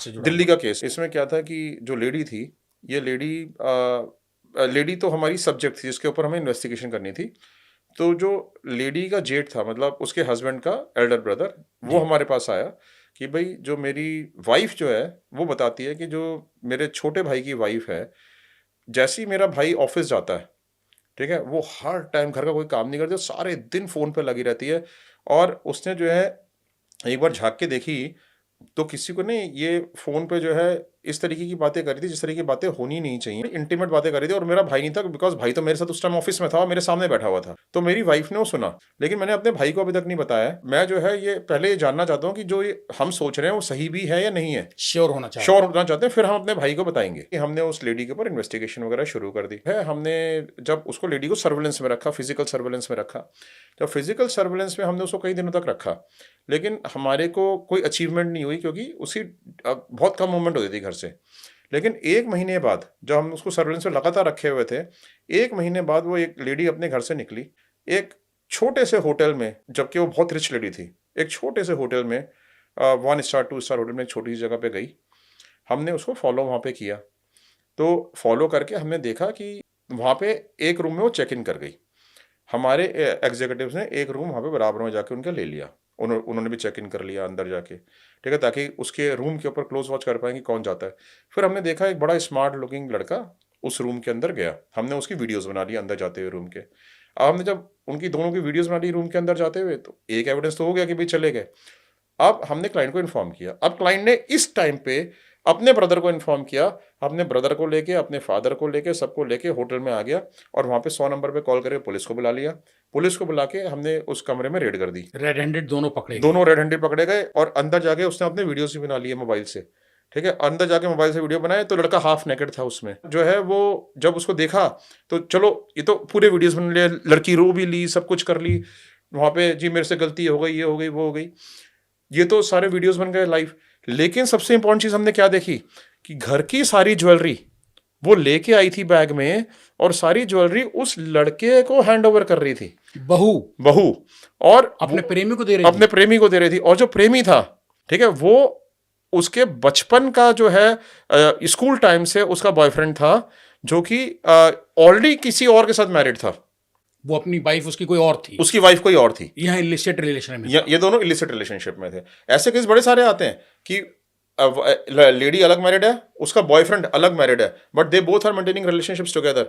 से जुड़ा दिल्ली हुआ। का केस। इसमें क्या था कि जो लेडी थी, ये लेडी तो हमारी सब्जेक्ट थी जिसके ऊपर हमें इन्वेस्टिगेशन करनी थी। तो जो लेडी का जेठ था, मतलब उसके हस्बैंड का एल्डर ब्रदर, वो जी। हमारे पास आया कि भाई जो मेरी वाइफ जो है वो बताती है कि जो मेरे छोटे भाई की वाइफ है, जैसे ही मेरा भाई ऑफिस जाता है, ठीक है, वो हर टाइम घर का कोई काम नहीं करती, सारे दिन फोन पे लगी रहती है। और उसने जो है एक बार झाँक के देखी तो किसी को नहीं, ये फ़ोन पे जो है इस तरीके की बातें कर रही थी जिस तरीके की बातें होनी नहीं चाहिए, इंटीमेट बातें कर रही थी। और मेरा भाई नहीं था, बिकॉज़ भाई तो मेरे साथ उस टाइम ऑफ़िस में था और मेरे सामने बैठा हुआ था। तो मेरी वाइफ़ ने वो सुना, लेकिन मैंने अपने भाई को अभी तक नहीं बताया। मैं जो है ये पहले ये जानना चाहता हूँ कि जो ये हम सोच रहे हैं वो सही भी है या नहीं है। श्योर होना चाह रहे श्योर हैं। होना चाहते हैं, फिर हम अपने भाई को बताएँगे कि हमने उस लेडी के ऊपर इन्वेस्टिगेशन वगैरह शुरू कर दी है। हमने जब उसको लेडी को सर्विलेंस में रखा, फिज़िकल सर्विलेंस में रखा। जब फिज़िकल सर्विलेंस में हमने उसको कई दिनों तक रखा, लेकिन हमारे को कोई अचीवमेंट नहीं हुई क्योंकि उसकी बहुत कम मूवमेंट होती थी घर से। लेकिन 1 महीने बाद जब हम उसको सर्विलेंस में लगातार रखे हुए थे, 1 महीने बाद वो एक लेडी अपने घर से निकली, एक छोटे से होटल में, जबकि वो बहुत रिच लेडी थी, एक छोटे से होटल में 1 स्टार 2 स्टार होटल में एक छोटी सी जगह पे गई। हमने उसको फॉलो वहाँ पे किया। तो फॉलो करके हमने देखा कि वहाँ पे एक रूम में वो चेक इन कर गई। हमारे एग्जीक्यूटिव्स ने एक रूम वहाँ पे बराबर में जाके उनका ले लिया। उन्होंने भी चेक इन कर लिया अंदर जाके, ठीक है, ताकि उसके रूम के ऊपर क्लोज वॉच कर पाएँ कि कौन जाता है। फिर हमने देखा एक बड़ा स्मार्ट लुकिंग लड़का उस रूम के अंदर गया। हमने उसकी वीडियोज़ बना ली अंदर जाते हुए रूम के। अब हमने जब उनकी दोनों की वीडियोज़ बना ली रूम के अंदर जाते हुए, तो एक एविडेंस तो हो गया कि भई चले गए। अब हमने क्लाइंट को इन्फॉर्म किया। अब क्लाइंट ने इस टाइम पे अपने ब्रदर को इन्फॉर्म किया। अपने ब्रदर को लेके, अपने फादर को लेके, सबको लेके होटल में आ गया और वहाँ पे 100 नंबर पे कॉल करके पुलिस को बुला लिया। पुलिस को बुला के हमने उस कमरे में रेड कर दी। रेड हैंडेड दोनों पकड़े गए। दोनों रेड हैंडेड पकड़े गए और अंदर जाके उसने अपने वीडियोज़ भी बना लिए मोबाइल से, ठीक है। अंदर जाके मोबाइल से वीडियो बनाए तो लड़का हाफ नेकेड था उसमें। जो है वो जब उसको देखा तो चलो ये तो पूरे वीडियोज़ बना लिए, लड़की रो भी ली, सब कुछ कर ली। वहाँ पे जी मेरे से गलती हो गई, ये हो गई, वो हो गई। ये तो सारे वीडियोस बन गए लाइव। लेकिन सबसे इंपॉर्टेंट चीज हमने क्या देखी कि घर की सारी ज्वेलरी वो लेके आई थी बैग में, और सारी ज्वेलरी उस लड़के को हैंड ओवर कर रही थी। बहू बहू। और अपने प्रेमी को दे रही अपने थी। प्रेमी को दे रही थी। और जो प्रेमी था, ठीक है, वो उसके बचपन का जो है स्कूल टाइम से उसका बॉयफ्रेंड था, जो कि ऑलरेडी किसी और के साथ मैरिड था। वो अपनी वाइफ उसकी कोई और थी। उसकी वाइफ कोई और थी। यहाँ इलिसिट रिलेशन में था। ये दोनों इलिसिट रिलेशनशिप में थे। ऐसे केस बड़े सारे आते हैं कि लेडी अलग मैरिड है, उसका बॉयफ्रेंड अलग मैरिड है, but they both are maintaining relationships together.